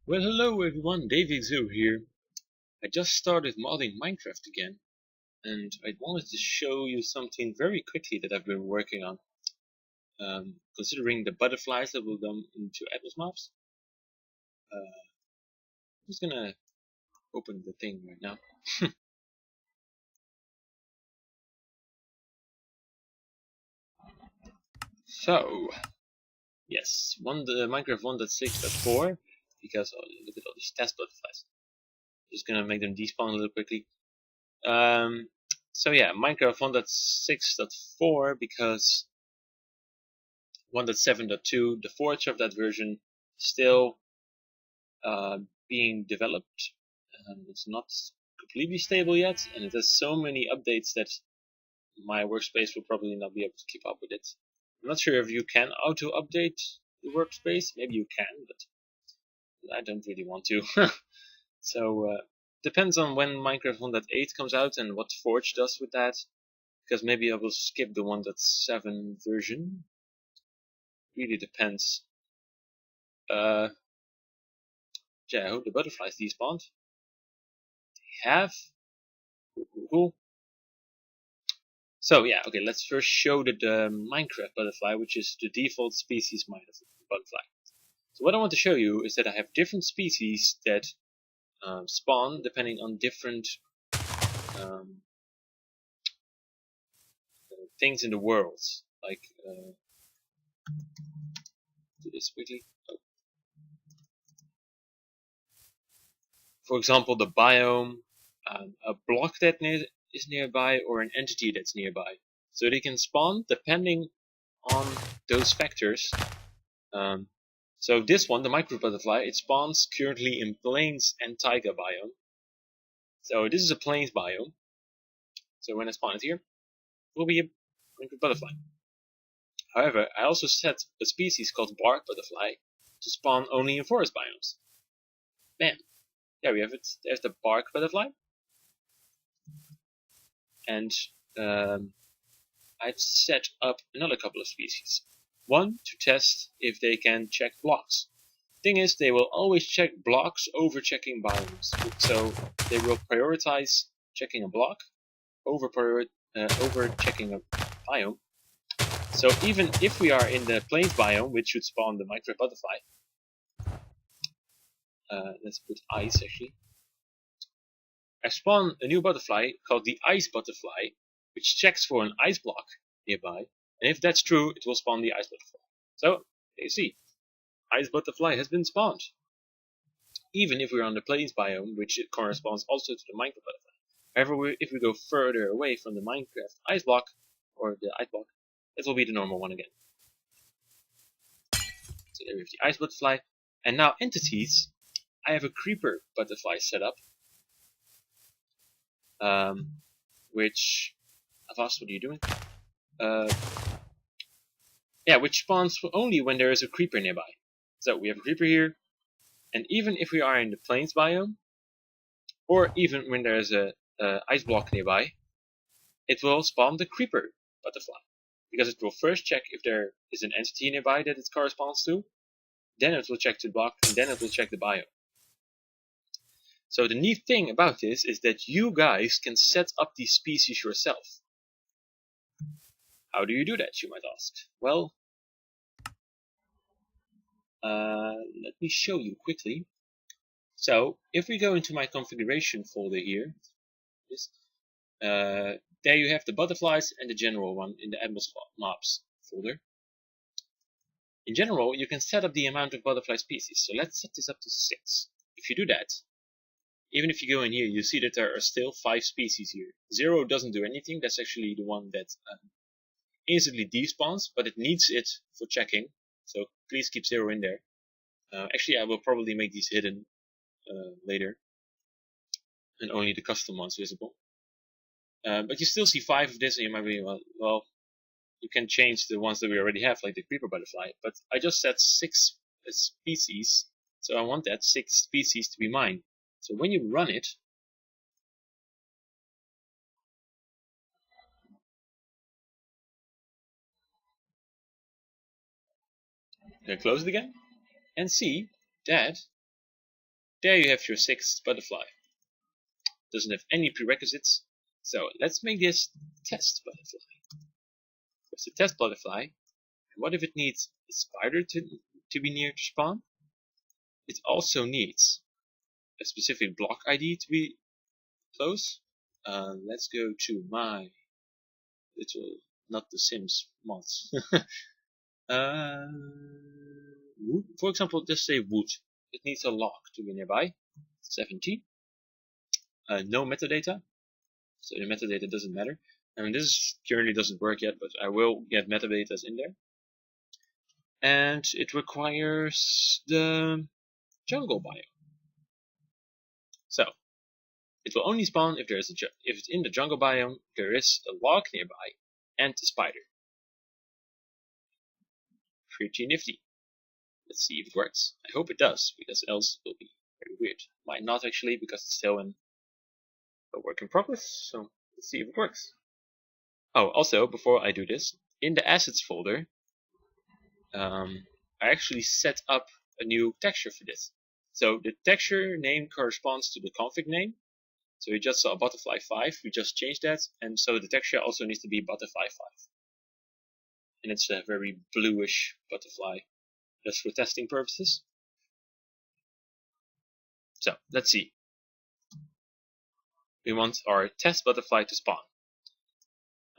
Well, hello everyone, Davey0 here. I just started modding Minecraft again, and I wanted to show you something very quickly that I've been working on. Considering the butterflies that will come into AtmosMobs, I'm just gonna open the thing right now. So, yes, Minecraft 1.6.4, because look at all these test butterflies. Just gonna make them despawn a little quickly. So yeah, Minecraft 1.6.4 because 1.7.2, the forge of that version, still being developed. It's not completely stable yet, and it has so many updates that my workspace will probably not be able to keep up with it. I'm not sure if you can auto-update the workspace. Maybe you can, but I don't really want to. So depends on when Minecraft 1.8 comes out and what Forge does with that. Because maybe I will skip the 1.7 version. Really depends. Yeah, I hope the butterflies despawned. They have. Cool. So yeah, okay, let's first show the Minecraft butterfly, which is the default species butterfly. So what I want to show you is that I have different species that spawn depending on different things in the world. Like, do this quickly. Oh. For example, the biome, a block that is nearby, or an entity that's nearby. So they can spawn depending on those factors. So this one, the micro butterfly, it spawns currently in plains and taiga biome. So this is a plains biome. So when I spawn it here, it will be a micro butterfly. However, I also set a species called bark butterfly to spawn only in forest biomes. Bam! There we have it. There's the bark butterfly. And I've set up another couple of species. One, to test if they can check blocks. Thing is, they will always check blocks over checking biomes. So they will prioritize checking a block over checking a biome. So even if we are in the plains biome, which should spawn the micro butterfly, let's put ice actually. I spawn a new butterfly called the ice butterfly, which checks for an ice block nearby, and if that's true, it will spawn the ice butterfly. So, there you see, ice butterfly has been spawned. Even if we're on the plains biome, which it corresponds also to the Minecraft butterfly. However, if we go further away from the Minecraft ice block, or the ice block, it will be the normal one again. So there we have the ice butterfly. And now entities, I have a creeper butterfly set up. Which, Avast, what are you doing? Yeah, which spawns only when there is a creeper nearby. So we have a creeper here, and even if we are in the plains biome, or even when there is a ice block nearby, it will spawn the creeper butterfly. Because it will first check if there is an entity nearby that it corresponds to, then it will check the block, and then it will check the biome. So the neat thing about this is that you guys can set up these species yourself. How do you do that, you might ask? Well, let me show you quickly. So if we go into my configuration folder here, there you have the butterflies and the general one in the AtmosMobs folder. In general, you can set up the amount of butterfly species. So let's set this up to 6. If you do that, even if you go in here, you see that there are still 5 species here. 0 doesn't do anything. That's actually the one that instantly despawns, but it needs it for checking. So please keep 0 in there. Actually, I will probably make these hidden later, and only the custom ones visible. But you still see 5 of this, and you might be, well, you can change the ones that we already have, like the creeper butterfly. But I just set 6 species, so I want that 6 species to be mine. So when you run it, close it again, and see that there you have your sixth butterfly. Doesn't have any prerequisites. So let's make this test butterfly. There's a test butterfly. And what if it needs a spider to be near to spawn? It also needs a specific block ID to be close. Let's go to my little, not the Sims mods. Wood. For example, just say wood. It needs a log to be nearby. 70. No metadata. So the metadata doesn't matter. And this currently doesn't work yet, but I will get metadata in there. And it requires the jungle biome. So it will only spawn if there is if it's in the jungle biome, there is a log nearby and a spider. Pretty nifty. Let's see if it works. I hope it does, because else it will be very weird. Might not actually, because it's still in a work in progress. So let's see if it works. Oh, also before I do this, in the assets folder, I actually set up a new texture for this. So the texture name corresponds to the config name. So you just saw butterfly 5, we just changed that, and so the texture also needs to be butterfly 5. And it's a very bluish butterfly, just for testing purposes. So let's see. We want our test butterfly to spawn,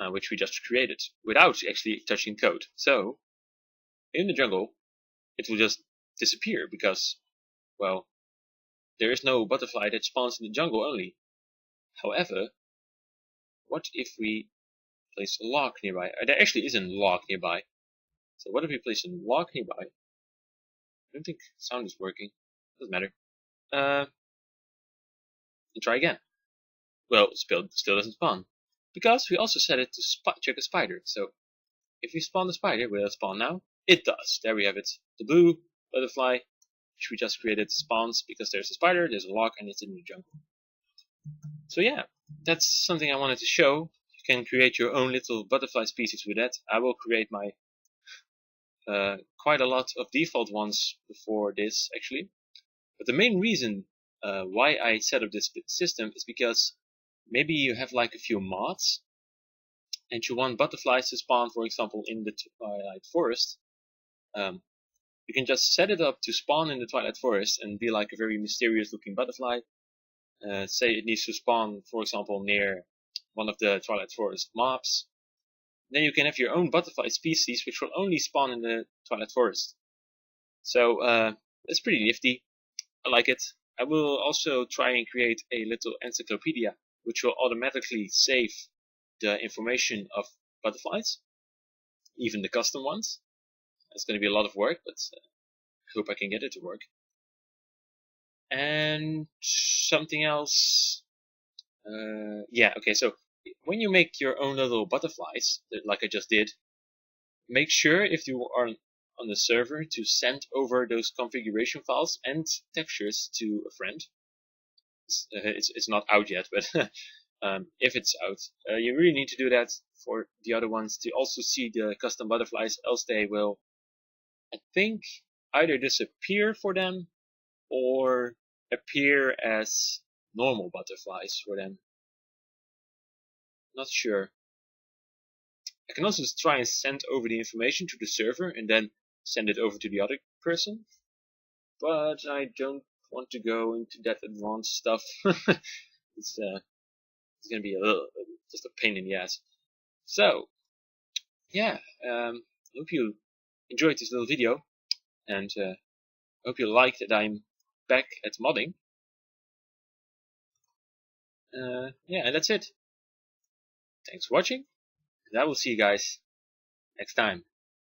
which we just created without actually touching code. So in the jungle, it will just disappear because, well, there is no butterfly that spawns in the jungle only. However, what if we place a log nearby? There actually is a log nearby. So what if we place a log nearby? I don't think sound is working. Doesn't matter. And try again. Well, still doesn't spawn. Because we also set it to check a spider. So if we spawn the spider, will it spawn now? It does. There we have it. The blue butterfly, which we just created, spawns because there's a spider, there's a log, and it's in the jungle. So yeah, that's something I wanted to show. You can create your own little butterfly species with that. I will create my quite a lot of default ones before this actually. But the main reason why I set up this system is because maybe you have like a few mods and you want butterflies to spawn, for example, in the Twilight Forest. You can just set it up to spawn in the Twilight Forest and be like a very mysterious looking butterfly. Say it needs to spawn, for example, near one of the Twilight Forest mobs. Then you can have your own butterfly species which will only spawn in the Twilight Forest. So it's pretty nifty. I like it. I will also try and create a little encyclopedia which will automatically save the information of butterflies, even the custom ones. It's going to be a lot of work, but I hope I can get it to work. And something else. Yeah, okay, so when you make your own little butterflies, like I just did, make sure if you are on the server to send over those configuration files and textures to a friend. It's not out yet, but if it's out, you really need to do that for the other ones to also see the custom butterflies, else they will, I think, either disappear for them or appear as normal butterflies for them. Not sure. I can also try and send over the information to the server and then send it over to the other person, but I don't want to go into that advanced stuff. It's gonna be just a pain in the ass. So yeah, hope you enjoyed this little video, and hope you like that I'm back at modding. Yeah, and that's it. Thanks for watching, and I will see you guys next time.